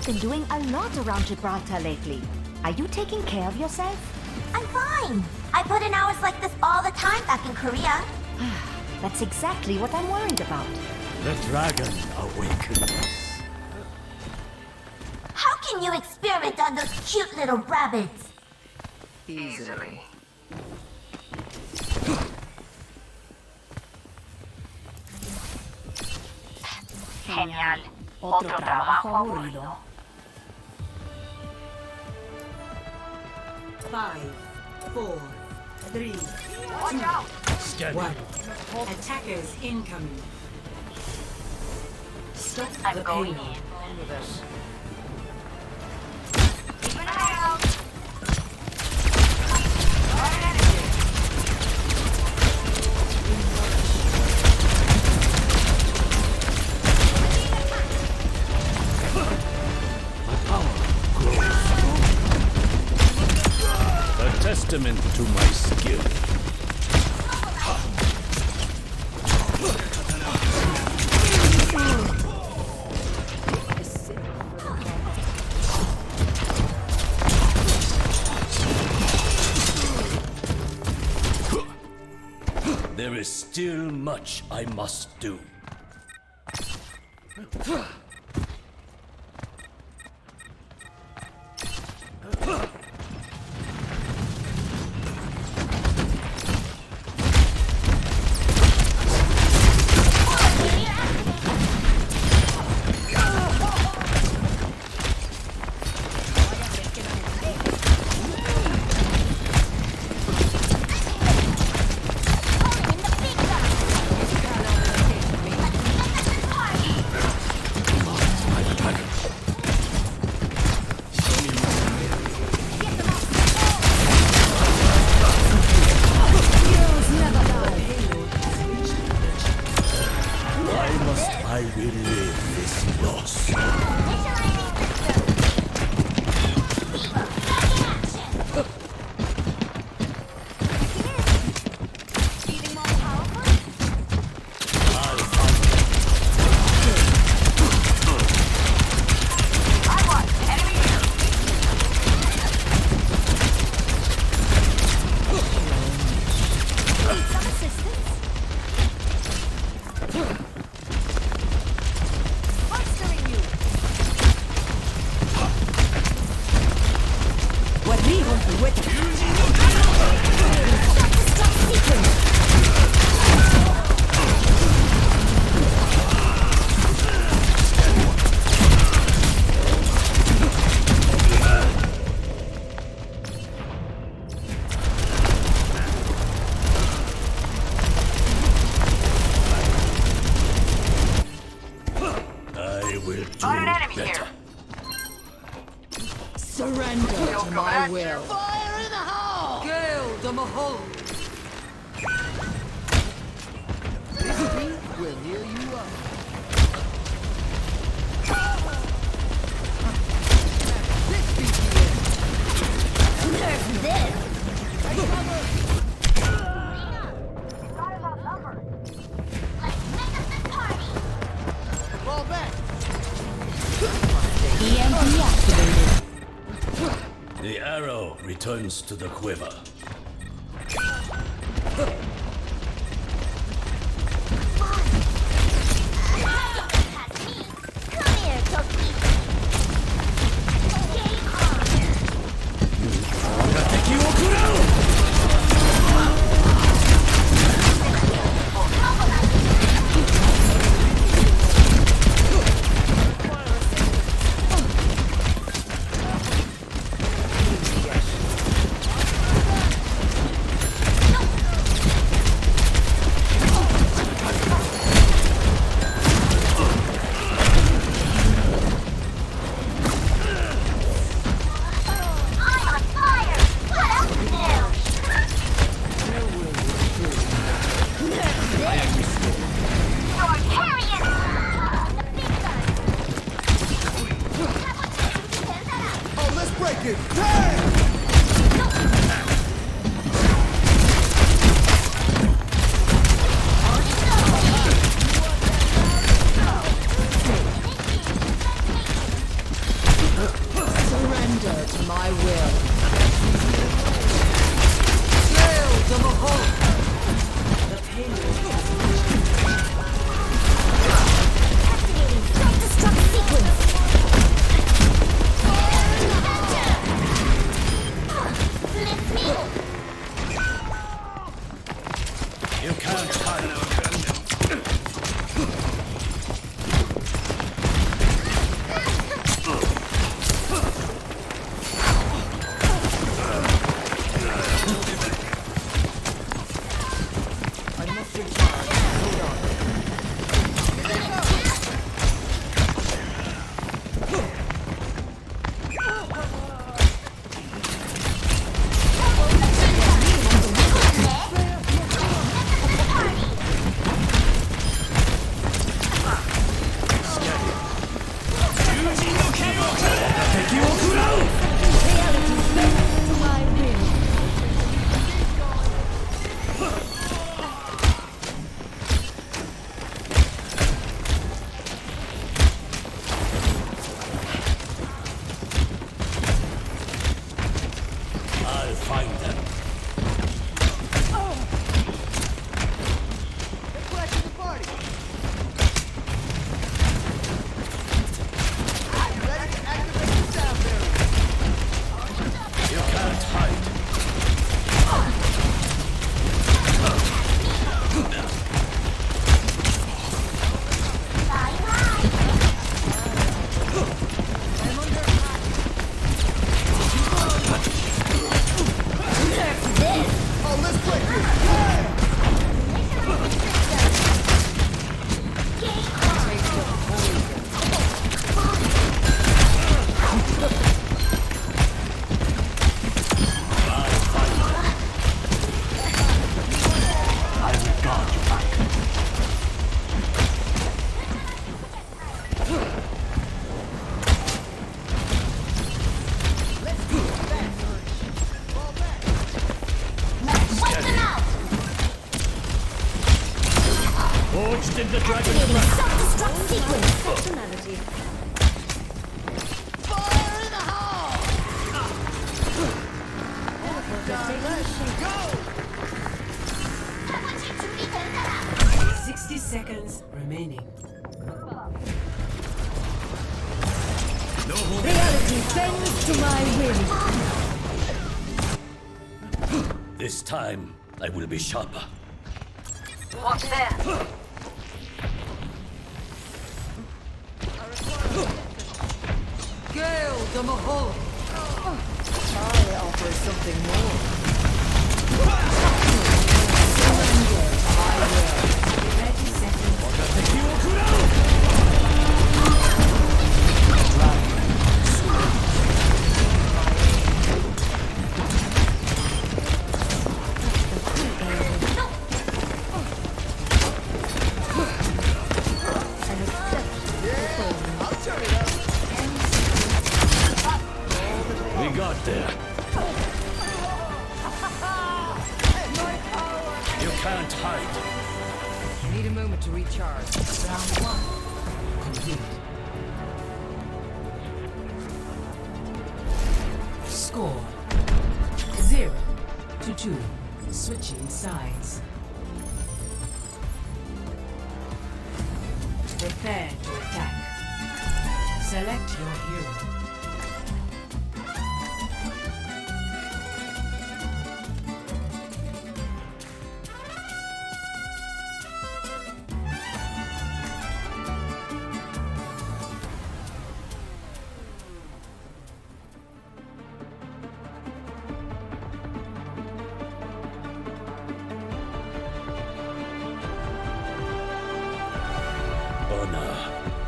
been doing a lot around Gibraltar lately. Are you taking care of yourself? I'm fine. I put in hours like this all the time back in Korea. That's exactly what I'm worried about. The dragon awakens. How can you experiment on those cute little rabbits? Easily. Genial. Otro trabajo aburrido. 5, 4, 3, Steady. 1. Attackers incoming. Stop the going payload. in with this. My power grows. A testament to my skill. There is still much I must do. Why must I relive this loss? I'll find Some assistance? Monstering you! I will do Got an enemy better. here. Surrender to my will. Fire in the hole! Gale the Mahal. Will heal you up. Nerf this! Let's make up this party! Fall back! EMP activated. The arrow returns to the quiver. Come here, Toki! Game on! Forged in the dragon Activating breath. self-destruct sequence. Personality. Fire in the hole! Go! 60 seconds remaining. No hope. Reality bends to my will. This time, I will be sharper. Gale the Mahal. I offer something more. 30 seconds. I'll turn it up. We got there. You can't hide. Need a moment to recharge. Round 1 complete. Score 0-2. Switching sides. Prepare to attack. Select your hero. Honor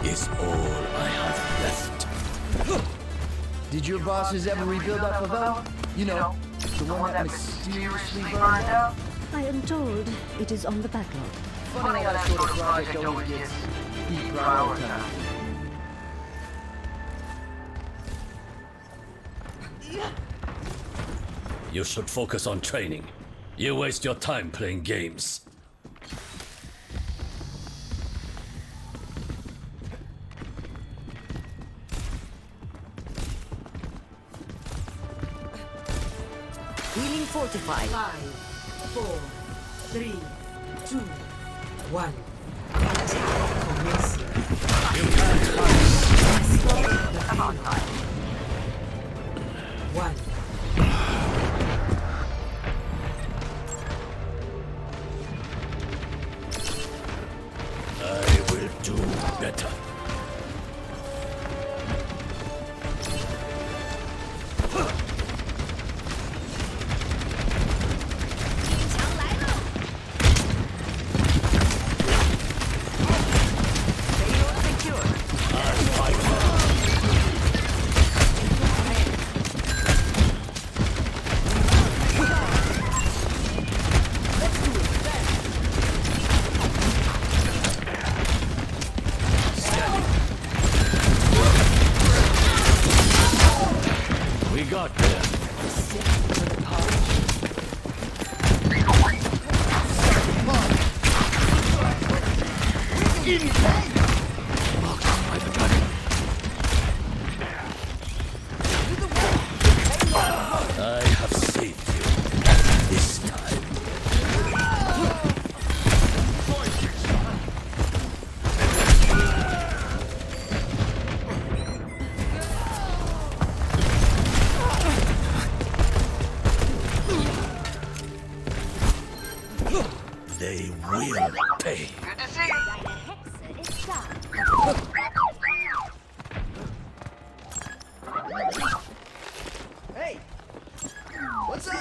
is all I have left. Did your bosses ever rebuild up Pavel? You know, the one that mysteriously burned out? I am told it is on the backlog. Funny how that sort of project always gets deprioritized. You should focus on training. You waste your time playing games. Healing fortified. 5, 4, 3, 2, 1. Attack commence. You can't hide. Stop the payload. 1. I will do better. We got there. I have saved you this time. They will pay. Hey! What's up?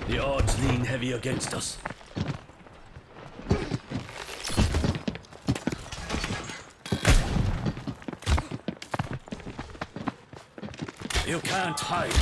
The odds lean heavy against us. You can't hide.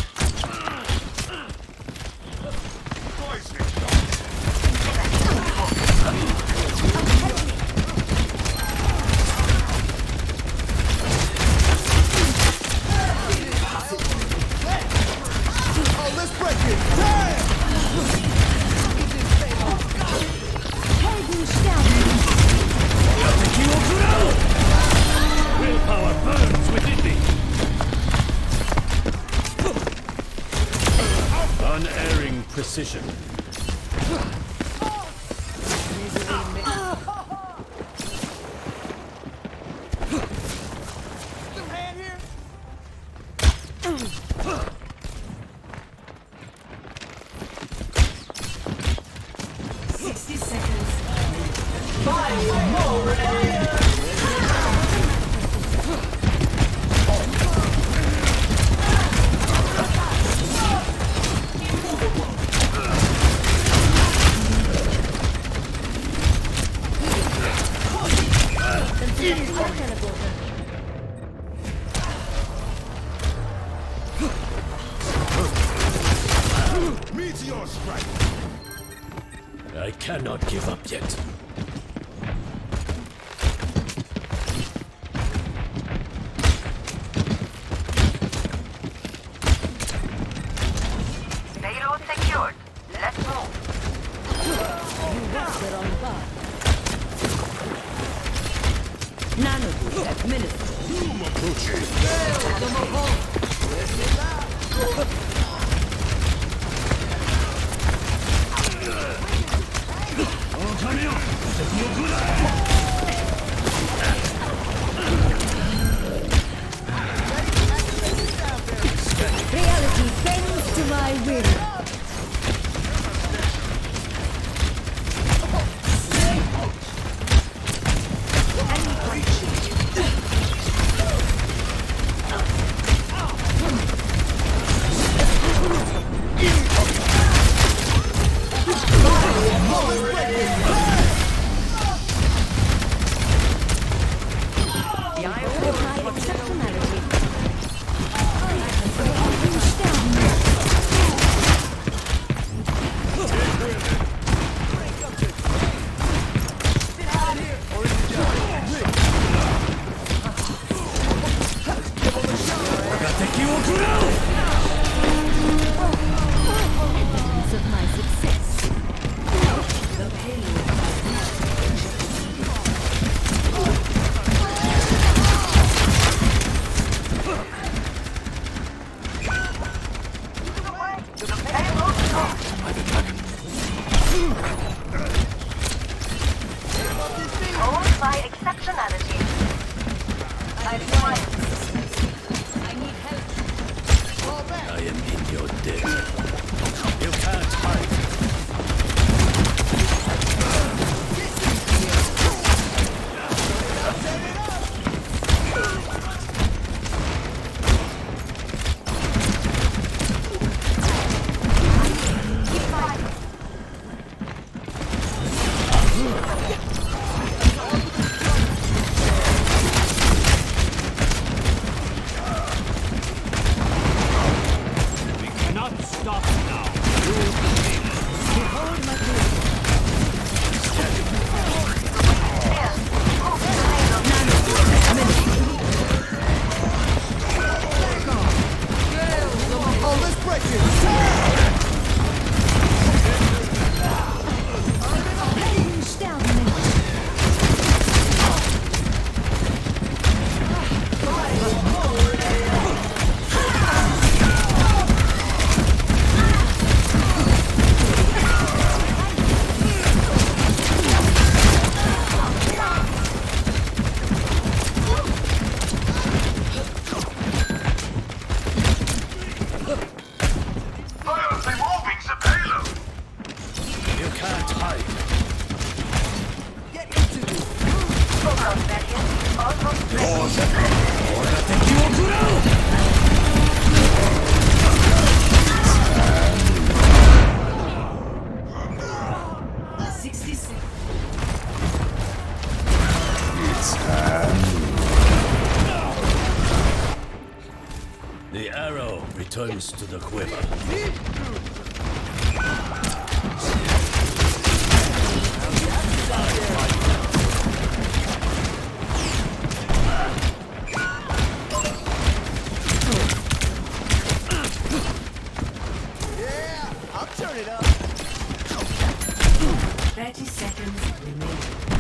Some hand here. 60 seconds. Meteor strike! I cannot give up yet. Payload secured. Let's move. Nanoboost administered. Doom approaching! Reality bends to my will. The iron My exceptionality. Evidence of my success. the payload. Owned by exceptionality. I require I am in your debt. You can't hide. Oh, let's break it. Violently moving the payload! You can't hide. Get into this. program variant almost ready. 60 seconds. The arrow returns to the quiver. Yeah, I'll turn it up. 30 seconds remaining.